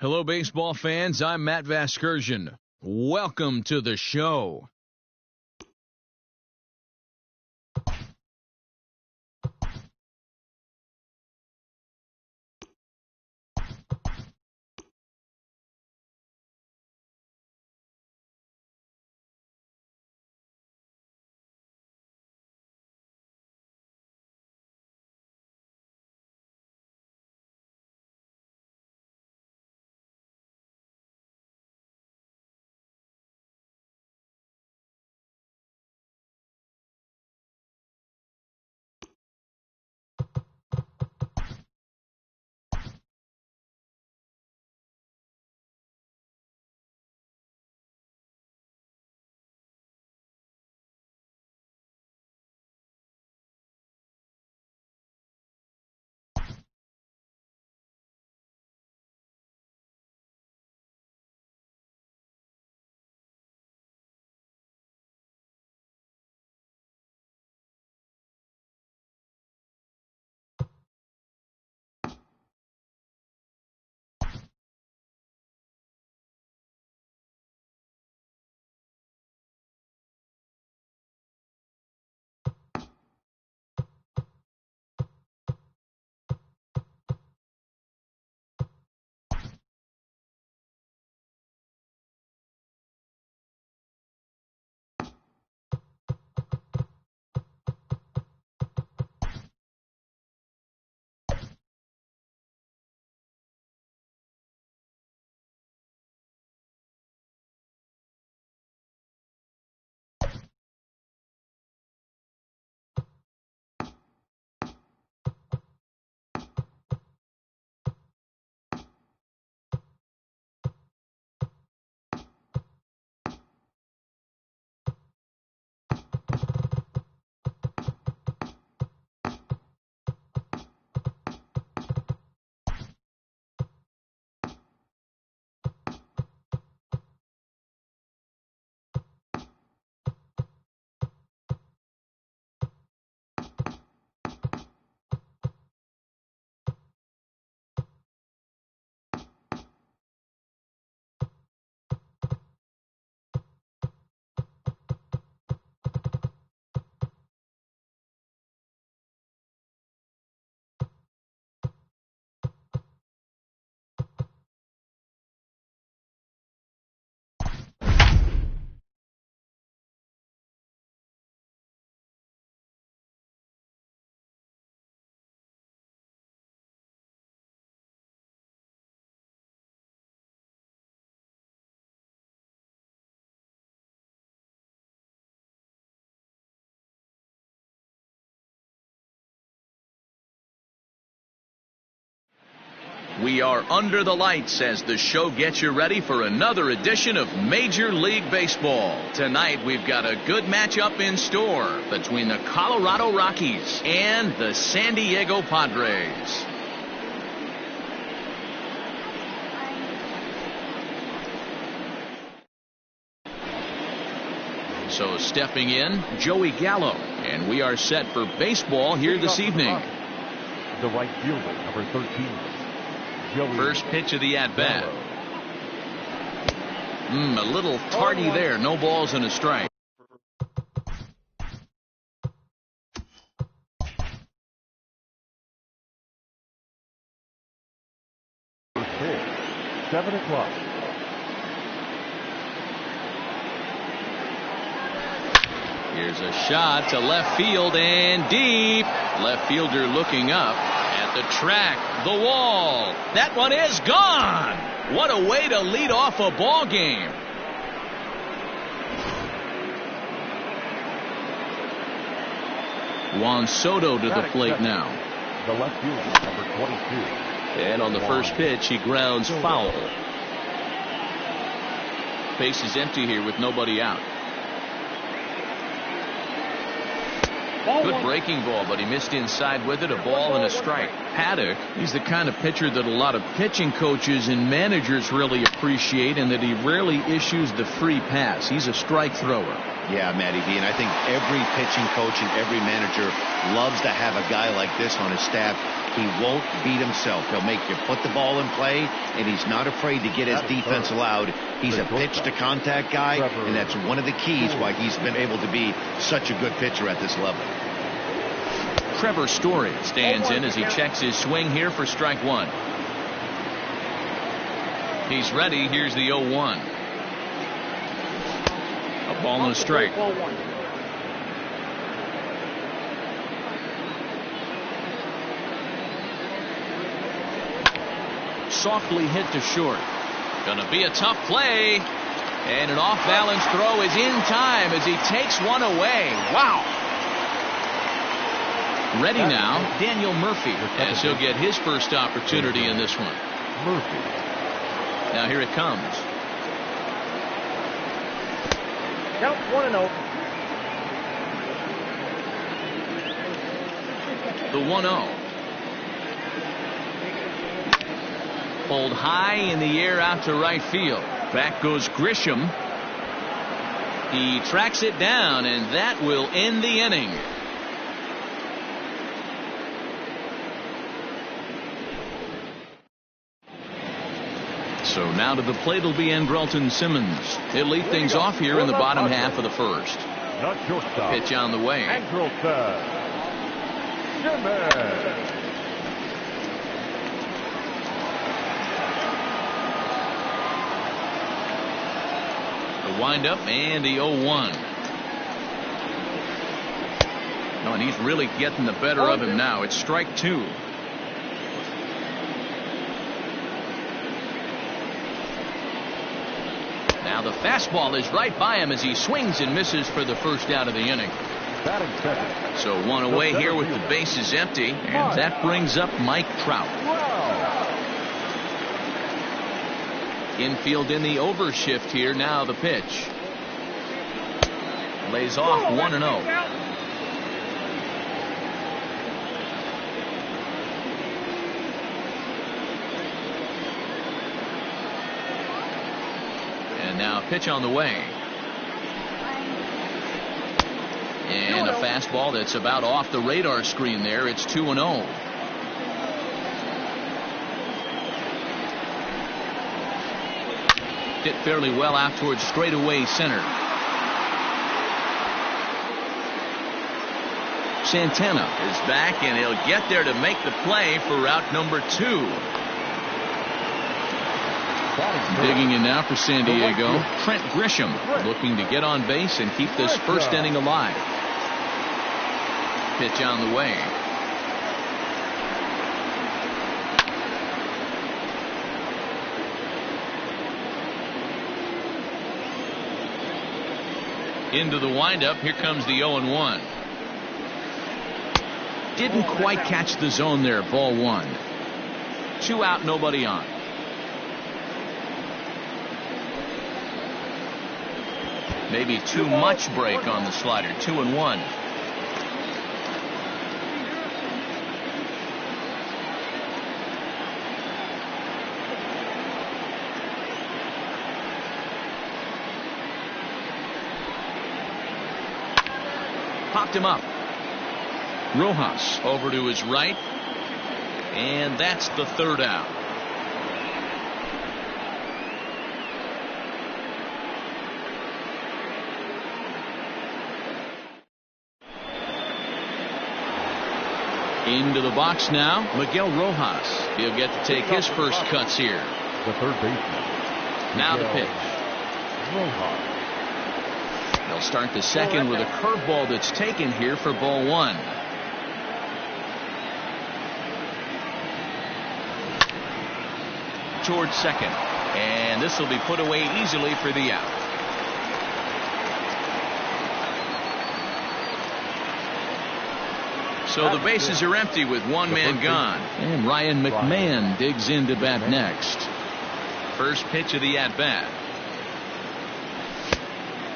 Hello, baseball fans. I'm Matt Vasgersian. Welcome to the show. We are under the lights as the show gets you ready for another edition of Major League Baseball. Tonight we've got a good matchup in store between the Colorado Rockies and the San Diego Padres. So stepping in, Joey Gallo, and we are set for baseball here this evening. The right fielder, number 13. First pitch of the at-bat. A little tardy there. No balls and a strike. First pitch, 7 o'clock. Here's a shot to left field and deep. Left fielder looking up. The track, the wall. That one is gone. What a way to lead off a ball game. Juan Soto to the plate now. The left fielder, number 22. And on the first pitch, he grounds foul. Base is empty here with nobody out. Good breaking ball, but he missed inside with it. A ball and a strike. Paddock, he's the kind of pitcher that a lot of pitching coaches and managers really appreciate, and that he rarely issues the free pass. He's a strike thrower. Yeah, Matty V, and I think every pitching coach and every manager loves to have a guy like this on his staff. He won't beat himself. He'll make you put the ball in play, and he's not afraid to get his defense allowed. He's a pitch-to-contact guy, and that's one of the keys why he's been able to be such a good pitcher at this level. Trevor Story stands in as he checks his swing here for strike one. He's ready. Here's the 0-1. A ball and a strike. Softly hit to short. Gonna be a tough play. And an off-balance throw is in time as he takes one away. Wow. Ready now, Daniel Murphy, as he'll get his first opportunity in this one. Murphy. Now here it comes. Count 1-0. The 1-0. Pulled high in the air out to right field. Back goes Grisham. He tracks it down, and that will end the inning. So now to the plate will be Andrelton Simmons. He'll lead things off here in the bottom half of the first. Pitch on the way. Andrelton Simmons. The windup and the 0-1. No, and he's really getting the better of him now. It's strike two. Now the fastball is right by him as he swings and misses for the first out of the inning. So one away here with the bases empty, and that brings up Mike Trout. Infield in the overshift here. Now the pitch. Lays off 1-0. And now a pitch on the way. And a fastball that's about off the radar screen there. It's 2-0. Hit fairly well out towards straightaway center. Santana is back, and he'll get there to make the play for route number 2. Digging in now for San Diego, Trent Grisham, looking to get on base and keep this first inning alive. Pitch on the way. Into the windup. Here comes the 0-1. Didn't quite catch the zone there. Ball one. 2 out, nobody on. Maybe too much break on the slider. 2-1. Popped him up. Rojas over to his right, and that's the third out. Into the box now, Miguel Rojas. He'll get to take his first cuts here. The third baseman. Now the pitch. Rojas. They'll start the second with a curveball that's taken here for ball one. Towards second, and this will be put away easily for the out. So the bases are empty with one man gone, and Ryan McMahon digs into bat next. First pitch of the at bat.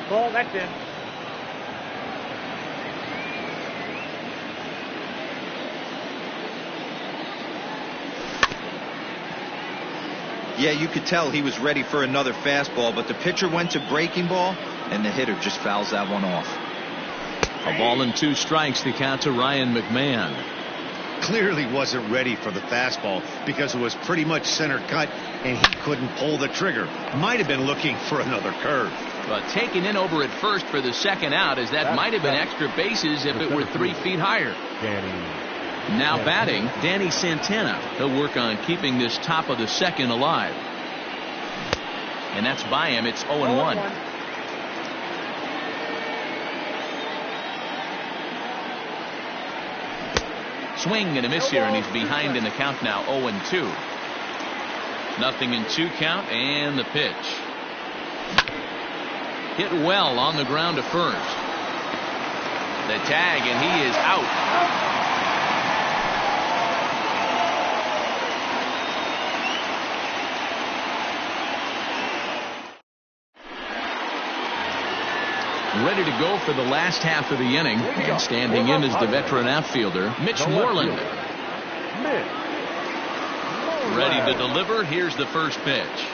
Ball, that's in. Yeah, you could tell he was ready for another fastball, but the pitcher went to breaking ball, and the hitter just fouls that one off. A ball and 2 strikes. The count to Ryan McMahon. clearly wasn't ready for the fastball because it was pretty much center cut and he couldn't pull the trigger. Might have been looking for another curve. But taken in over at first for the second out, as that might have been extra bases if it were 3 feet higher. Now batting, Danny Santana. He'll work on keeping this top of the second alive. And that's by him. It's 0-1. Swing and a miss here, and he's behind in the count now, 0-2. Nothing in 2 count, and the pitch. Hit well on the ground to first. The tag, and he is out. Ready to go for the last half of the inning. And standing in is the veteran outfielder, Mitch Moreland. Ready to deliver. Here's the first pitch.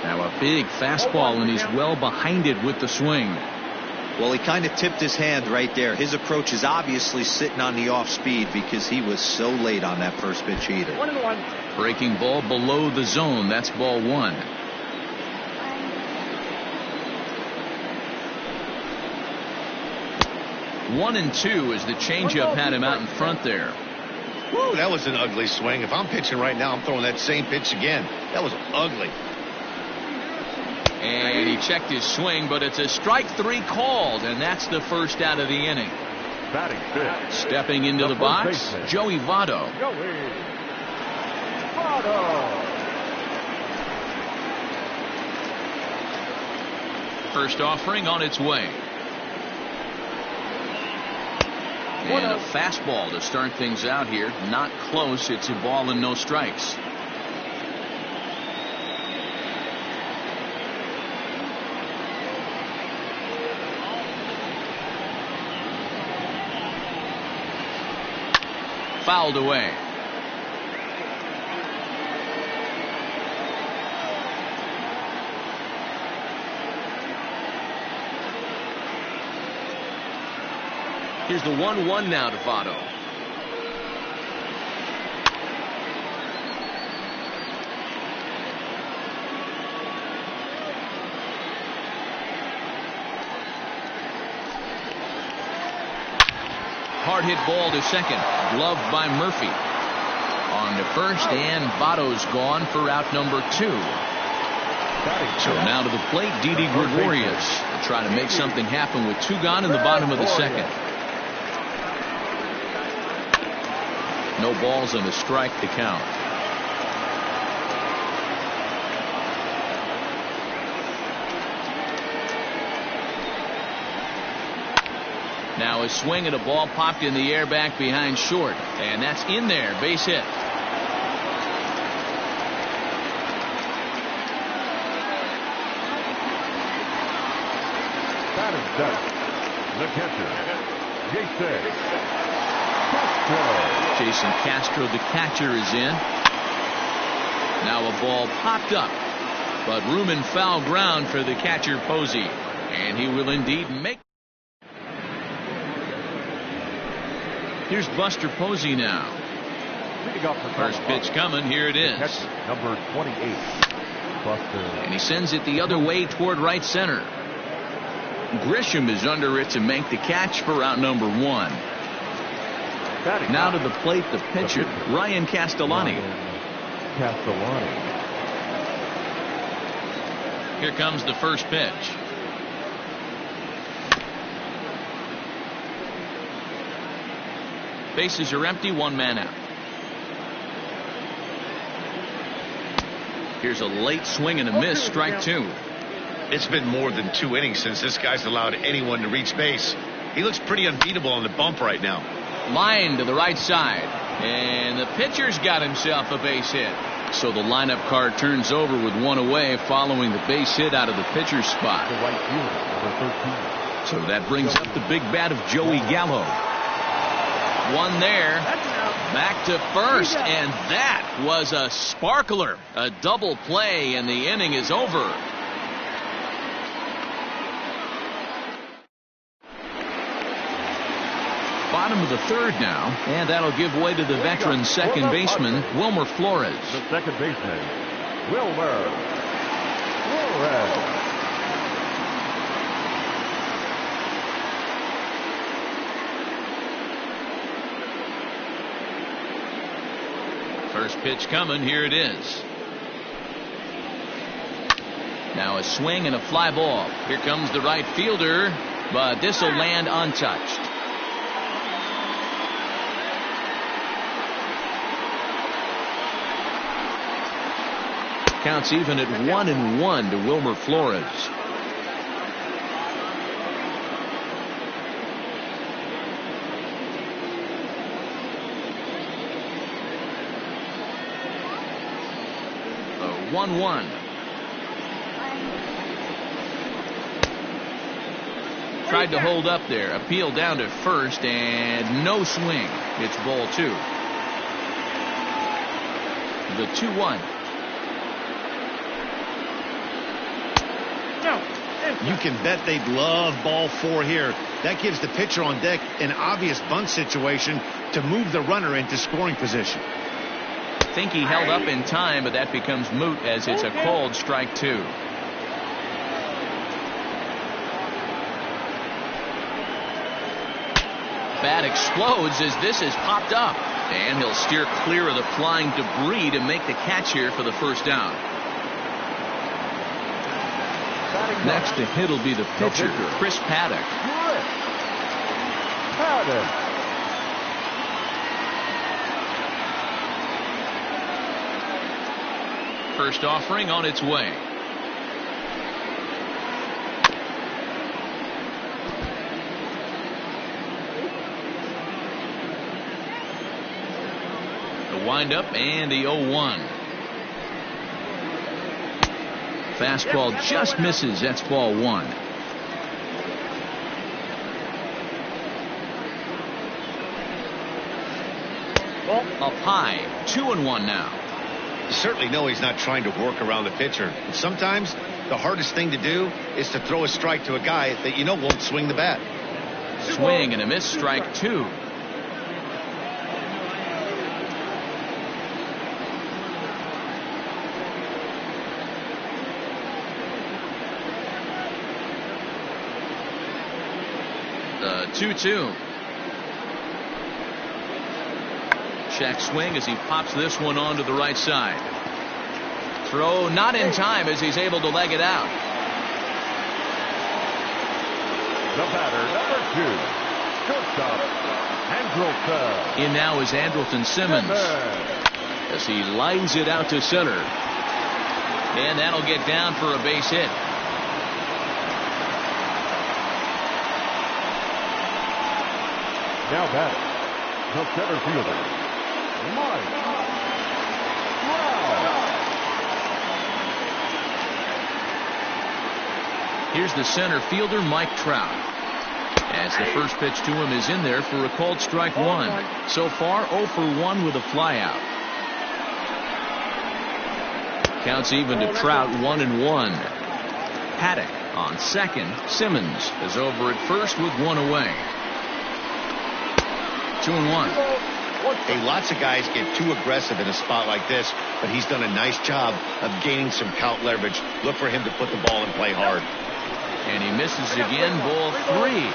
Now a big fastball, and he's well behind it with the swing. Well, he kind of tipped his hand right there. His approach is obviously sitting on the off speed because he was so late on that first pitch heater. 1-1. Breaking ball below the zone. That's ball 1. One and 2 as the changeup had him out in front there. Woo, that was an ugly swing. If I'm pitching right now, I'm throwing that same pitch again. That was ugly. And he checked his swing, but it's a strike 3 called, and that's the first out of the inning. Batting fifth. Stepping into the box, Joey Votto. First offering on its way. And a fastball to start things out here. Not close. It's a ball and no strikes. Fouled away. Here's the 1-1 now to Votto. Hard hit ball to second. Gloved by Murphy. On to first, and Votto's gone for out number 2. So now to the plate, Didi Gregorius. Try to make something happen with 2 gone in the bottom of the second. No balls and a strike to count. Now a swing and a ball popped in the air back behind short. And that's in there. Base hit. Batting set. The catcher, Jason Castro. Jason Castro, the catcher, is in. Now a ball popped up, but room and foul ground for the catcher Posey, and he will indeed make. Here's Buster Posey now. First pitch coming. Here it is. Number 28, Buster. And he sends it the other way toward right center. Grisham is under it to make the catch for out number 1. Now to the plate, the pitcher, Ryan Castellani. Here comes the first pitch. Bases are empty, 1 man out. Here's a late swing and a miss, strike 2. It's been more than 2 innings since this guy's allowed anyone to reach base. He looks pretty unbeatable on the bump right now. Line to the right side, and the pitcher's got himself a base hit. So the lineup card turns over with 1 away following the base hit out of the pitcher's spot. So that brings up the big bat of Joey Gallo. 1 there, back to first, and that was a sparkler. A double play, and the inning is over. bottom of the third now, and that'll give way to the veteran second baseman, Wilmer Flores. The second baseman, Wilmer Flores. First pitch coming. Here it is. Now a swing and a fly ball. Here comes the right fielder, but this will land untouched. Counts even at 1-1 to Wilmer Flores. The 1-1. Tried to hold up there. Appeal down to first and no swing. It's ball 2. The 2-1. You can bet they'd love ball 4 here. That gives the pitcher on deck an obvious bunt situation to move the runner into scoring position. Think he held up in time, but that becomes moot as it's a called strike 2. Bat explodes as this is popped up, and he'll steer clear of the flying debris to make the catch here for the first down. Next to hit will be the pitcher, Chris Paddack. First offering on its way. The windup and the 0-1. Fastball just misses. That's ball 1. Up high. 2-1 now. You certainly know he's not trying to work around the pitcher. But sometimes the hardest thing to do is to throw a strike to a guy that you know won't swing the bat. Swing and a miss. Strike 2. The 2-2. Check swing as he pops this one onto the right side. Throw not in time as he's able to leg it out. The batter, number 2, shortstop, Andrelton. In now is Andrelton Simmons as he lines it out to center. And that'll get down for a base hit. Now batting, the center fielder, Mike Trout. Here's the center fielder, Mike Trout. As the first pitch to him is in there for a called strike 1. So far 0 for 1 with a flyout. Counts even to Trout. 1-1. Paddack on second. Simmons is over at first with 1 away. 2-1. Hey, lots of guys get too aggressive in a spot like this, but he's done a nice job of gaining some count leverage. Look for him to put the ball in play hard. And he misses again. Ball 3.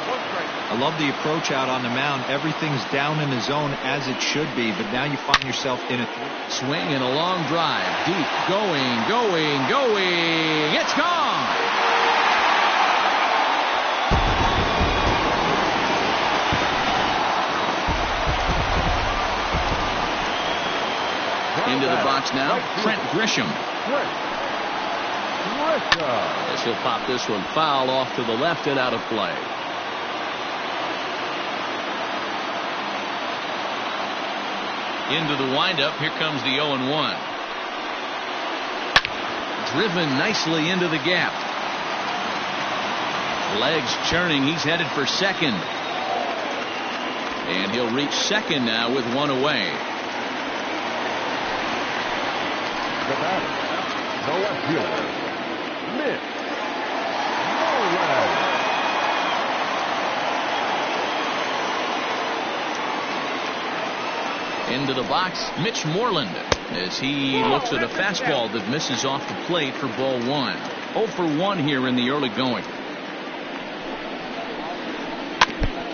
I love the approach out on the mound. Everything's down in the zone as it should be, but now you find yourself in a swing and a long drive. Deep. Going. It's gone. Into the box now, Trent Grisham. As he'll pop this one foul off to the left and out of play. Into the windup. Here comes the 0-1. Driven nicely into the gap. Legs churning. He's headed for second. And he'll reach second now with 1 away. The batter, the left fielder, Mitch Moreland. Into the box, Mitch Moreland, as he looks at a fastball that misses off the plate for ball 1. 0 for 1 here in the early going.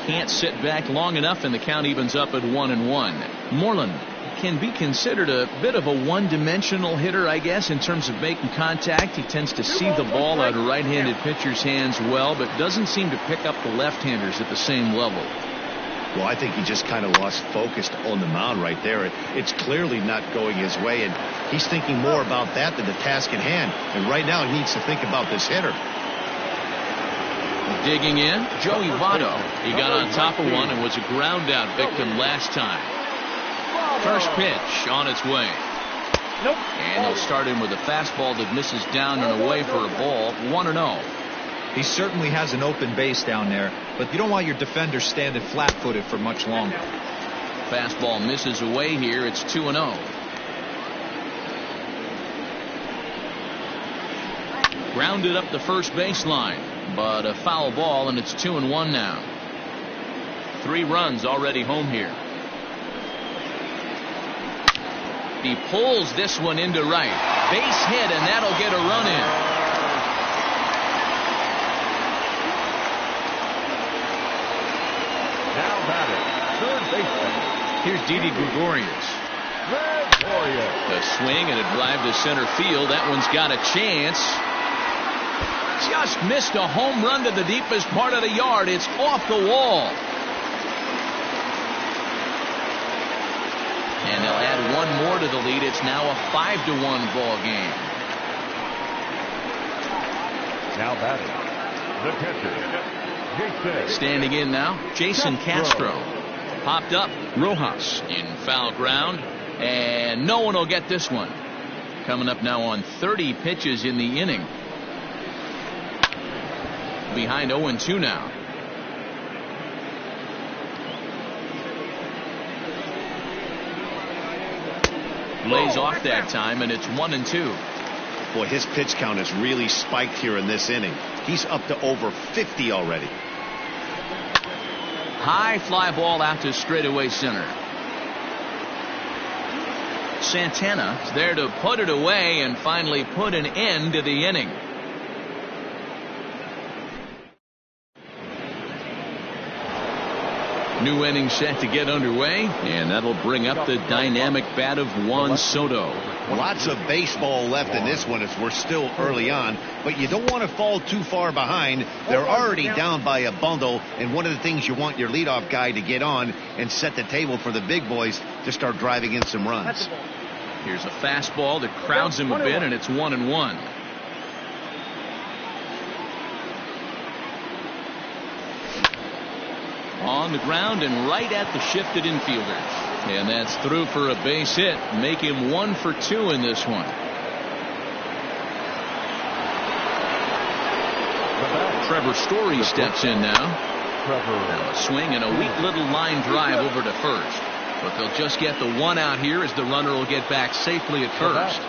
Can't sit back long enough, and the count evens up at 1-1. Moreland can be considered a bit of a one-dimensional hitter, I guess, in terms of making contact. He tends to see the ball out of right-handed pitchers' hands well, but doesn't seem to pick up the left-handers at the same level. Well, I think he just kind of lost focus on the mound right there. It's clearly not going his way, and he's thinking more about that than the task at hand. And right now he needs to think about this hitter. Digging in, Joey Votto. He got on top of one and was a ground-out victim last time. First pitch on its way. Nope. And he'll start in with a fastball that misses down and away for a ball. 1-0. He certainly has an open base down there, but you don't want your defender standing flat-footed for much longer. Fastball misses away here. It's 2-0. Grounded up the first baseline, but a foul ball, and it's 2-1 now. 3 runs already home here. He pulls this one into right. Base hit, and that'll get a run in. Now batting, third baseman. Here's Didi Gregorius. A swing and a drive to center field. That one's got a chance. Just missed a home run to the deepest part of the yard. It's off the wall. And they'll add one more to the lead. It's now a 5-1 ball game. Now batting, the catcher, Jason. Standing in now, Jason Castro. Popped up, Rojas in foul ground, and no one will get this one. Coming up now on 30 pitches in the inning. Behind 0-2 now. Lays off that time, and it's 1-2. Boy, his pitch count has really spiked here in this inning. He's up to over 50 already. High fly ball out to straightaway center. Santana is there to put it away and finally put an end to the inning. New inning set to get underway, and that'll bring up the dynamic bat of Juan Soto. Lots of baseball left in this one as we're still early on, but you don't want to fall too far behind. They're already down by a bundle, and one of the things you want your leadoff guy to get on and set the table for the big boys to start driving in some runs. Here's a fastball that crowds him a bit, and it's 1-1. On the ground and right at the shifted infielders. And that's through for a base hit. Make him 1 for 2 in this one. Trevor Story steps in now. Now a swing and a weak little line drive over to first. But they'll just get the one out here as the runner will get back safely at first.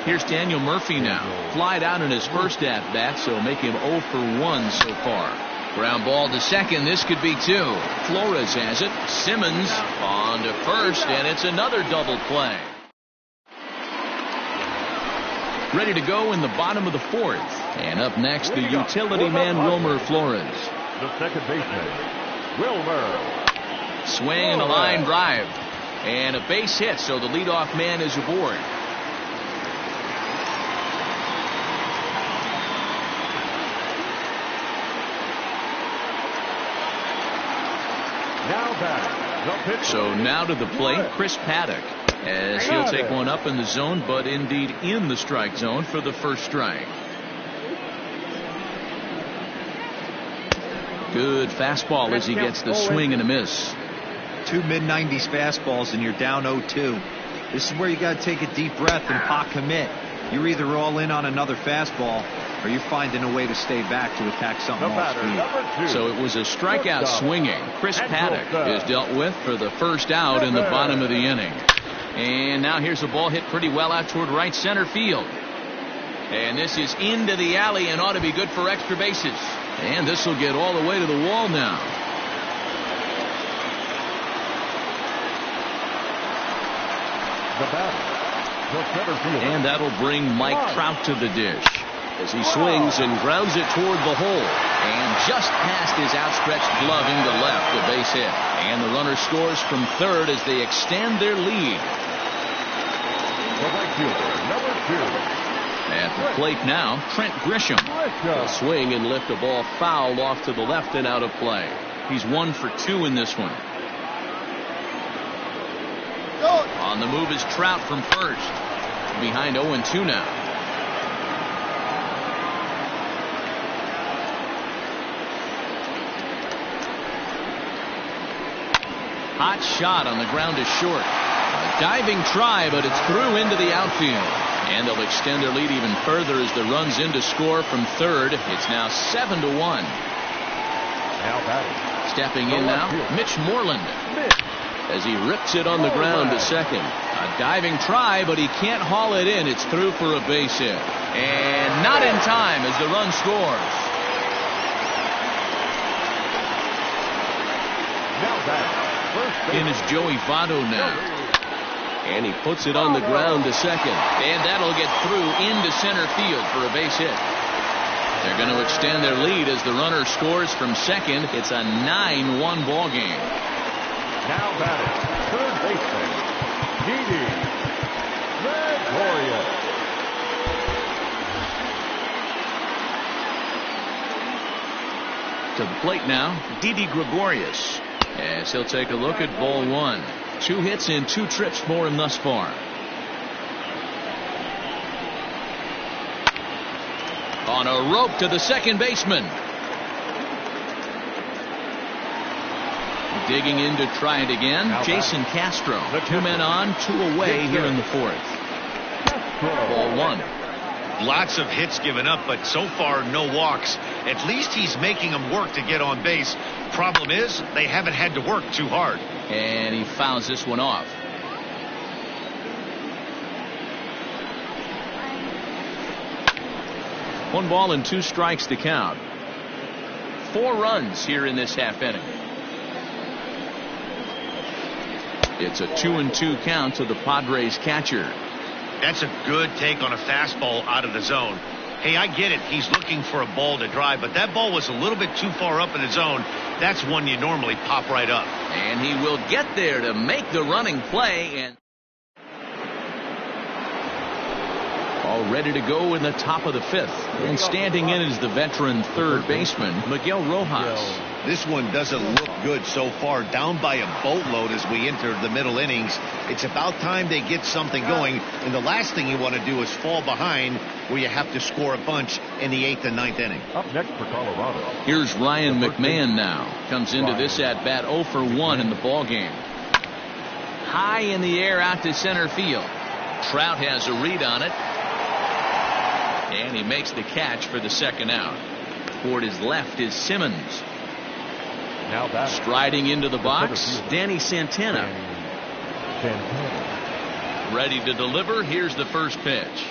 Here's Daniel Murphy now. Flied out in his first at-bat, so make him 0 for 1 so far. Ground ball to second. This could be 2. Flores has it. Simmons on to first, and it's another double play. Ready to go in the bottom of the 4th. And up next, the utility man, Wilmer Flores. The second baseman, Wilmer. Swing and a line drive. And a base hit, so the leadoff man is aboard. So now to the plate, Chris Paddock, as he'll take one up in the zone, but indeed in the strike zone for the first strike. Good fastball as he gets the swing and a miss. 2 mid-90s fastballs and you're down 0-2. This is where you got to take a deep breath and pot commit. You're either all in on another fastball or you're finding a way to stay back to attack something off speed. So it was a strikeout swinging. Chris Paddock is dealt with for the first out in the bottom of the inning. And now here's a ball hit pretty well out toward right center field. And this is into the alley and ought to be good for extra bases. And this will get all the way to the wall now. The batter, the center fielder. And that'll bring Mike Trout to the dish as he swings and grounds it toward the hole. And just past his outstretched glove into left, a base hit. And the runner scores from third as they extend their lead. The right fielder, number 2. At the plate now, Trent Grisham. He'll swing and lift a ball foul off to the left and out of play. He's 1 for 2 in this one. On the move is Trout from first. Behind 0-2 now. Hot shot on the ground is short. A diving try, but it's through into the outfield. And they'll extend their lead even further as the runs in to score from third. It's now 7-1. Now batting. Stepping in now, Mitch Moreland. As he rips it on the ground to second. A diving try, but he can't haul it in. It's through for a base hit. And not in time as the run scores. Now batting. In is Joey Votto now. And he puts it on the ground to second. And that'll get through into center field for a base hit. They're going to extend their lead as the runner scores from second. It's a 9-1 ball game. Now batting, third baseman, Didi Gregorius. To the plate now, Didi Gregorius. As he'll take a look at ball 1. 2 hits in 2 trips for him thus far. On a rope to the second baseman. Digging in to try it again, Jason Castro. 2 men on, 2 away here in the 4th. Ball 1. Lots of hits given up, but so far no walks. At least he's making them work to get on base. Problem is, they haven't had to work too hard. And he fouls this one off. One ball and 2 strikes to count. 4 runs here in this half inning. It's a 2-2 count to the Padres catcher. That's a good take on a fastball out of the zone. Hey, I get it. He's looking for a ball to drive, but that ball was a little bit too far up in the zone. That's one you normally pop right up. And he will get there to make the running play. And all ready to go in the top of the 5th. And standing in is the veteran third baseman, Miguel Rojas. This one doesn't look good so far. Down by a boatload as we enter the middle innings. It's about time they get something going. And the last thing you want to do is fall behind where you have to score a bunch in the 8th and 9th inning. Up next for Colorado. Here's Ryan McMahon now. Comes into this at bat 0 for 1 in the ball game. High in the air out to center field. Trout has a read on it. And he makes the catch for the second out. Toward his left is Simmons. Now batting. Striding into the box, Danny Santana. Ready to deliver. Here's the first pitch.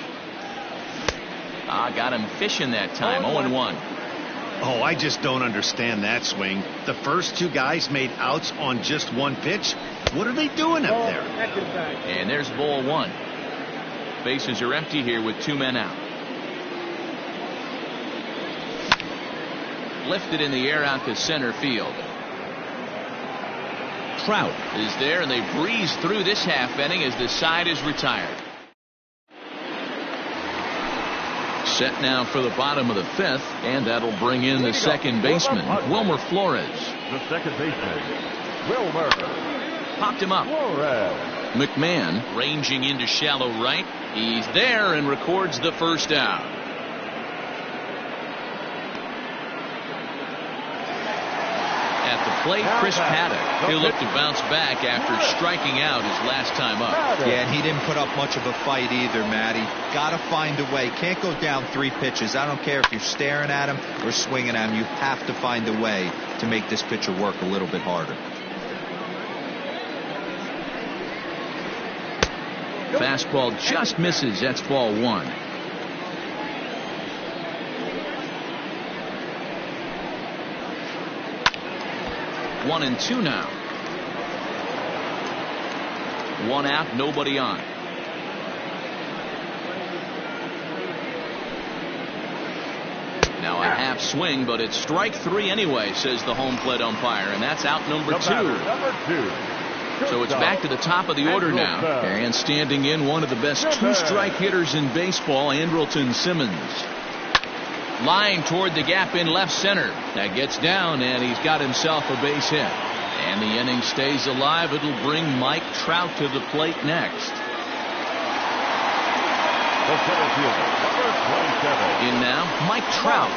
Got him fishing that time. 0-1. Oh, I just don't understand that swing. The first 2 guys made outs on just 1 pitch. What are they doing up there? And there's ball 1. Bases are empty here with 2 men out. Lifted in the air out to center field. Trout is there, and they breeze through this half inning as the side is retired. Set now for the bottom of the 5th, and that'll bring in the second baseman, Wilmer Flores. The second baseman, Wilmer. Popped him up. Flores. McMahon ranging into shallow right. He's there and records the first out. At the plate, Chris Paddock. He'll look to bounce back after striking out his last time up. Yeah, and he didn't put up much of a fight either, Matty. Got to find a way. Can't go down 3 pitches. I don't care if you're staring at him or swinging at him. You have to find a way to make this pitcher work a little bit harder. Fastball just misses. That's ball 1. One and 2 now. 1 out, nobody on. half swing, but it's strike 3 anyway, says the home plate umpire, and that's out number 2. Number 2. So it's back to the top of the order now. And standing in, one of the best two-strike hitters in baseball, Andrelton Simmons. Line toward the gap in left center. That gets down, and he's got himself a base hit. And the inning stays alive. It'll bring Mike Trout to the plate next. The center fielder, number 27. In now, Mike Trout.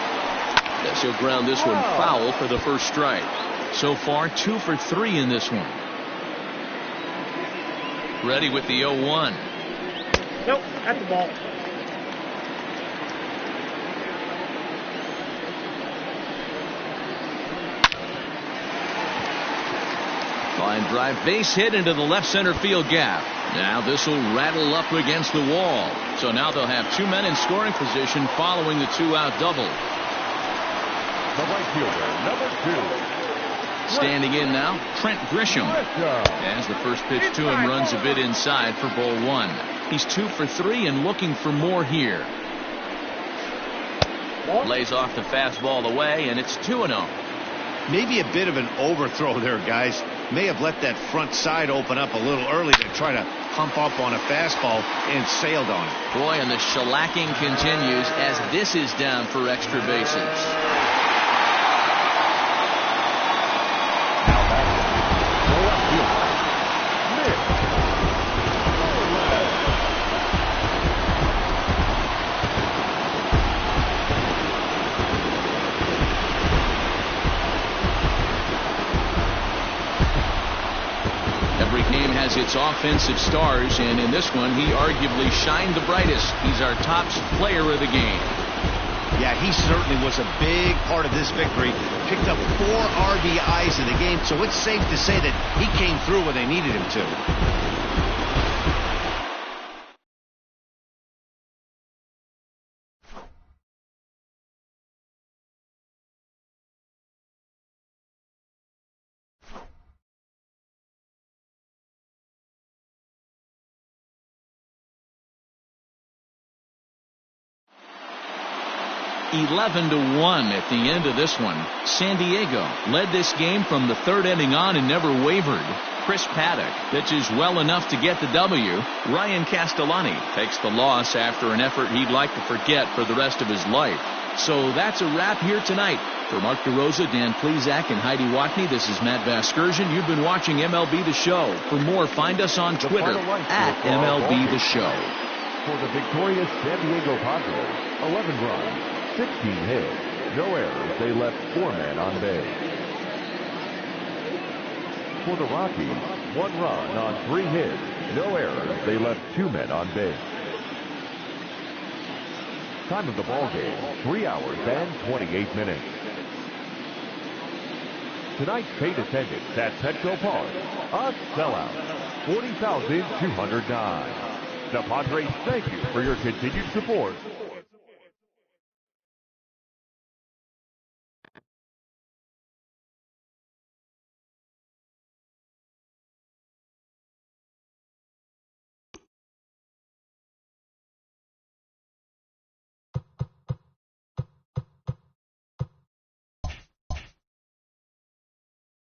Yes, he'll ground this one foul for the first strike. So far, 2 for 3 in this one. Ready with the 0-1. Nope, that's the ball. Line drive, base hit into the left center field gap. Now this will rattle up against the wall. So now they'll have 2 men in scoring position following the 2-out double. The right fielder, number 2. Standing in now, Trent Grisham. As the first pitch to him runs a bit inside for ball 1. He's 2 for 3 and looking for more here. Lays off the fastball away, and it's 2-0. Maybe a bit of an overthrow there, guys. May have let that front side open up a little early to try to hump up on a fastball and sailed on it. Boy, and the shellacking continues as this is down for extra bases. Every game has its offensive stars, and in this one, he arguably shined the brightest. He's our top player of the game. Yeah, he certainly was a big part of this victory. Picked up 4 RBIs in the game, so it's safe to say that he came through when they needed him to. (11-1) at the end of this one. San Diego led this game from the 3rd inning on and never wavered. Chris Paddock pitches well enough to get the W. Ryan Castellani takes the loss after an effort he'd like to forget for the rest of his life. So that's a wrap here tonight. For Mark DeRosa, Dan Plesac, and Heidi Watney, this is Matt Vasgersian. You've been watching MLB The Show. For more, find us on Twitter at MLB The Show. For the victorious San Diego Padres, 11 runs. 16 hits, no errors. They left 4 men on base. For the Rockies, 1 run on 3 hits, no errors. They left 2 men on base. Time of the ball game, 3 hours and 28 minutes. Tonight's paid attendance at Petco Park, a sellout, 40,209. The Padres thank you for your continued support.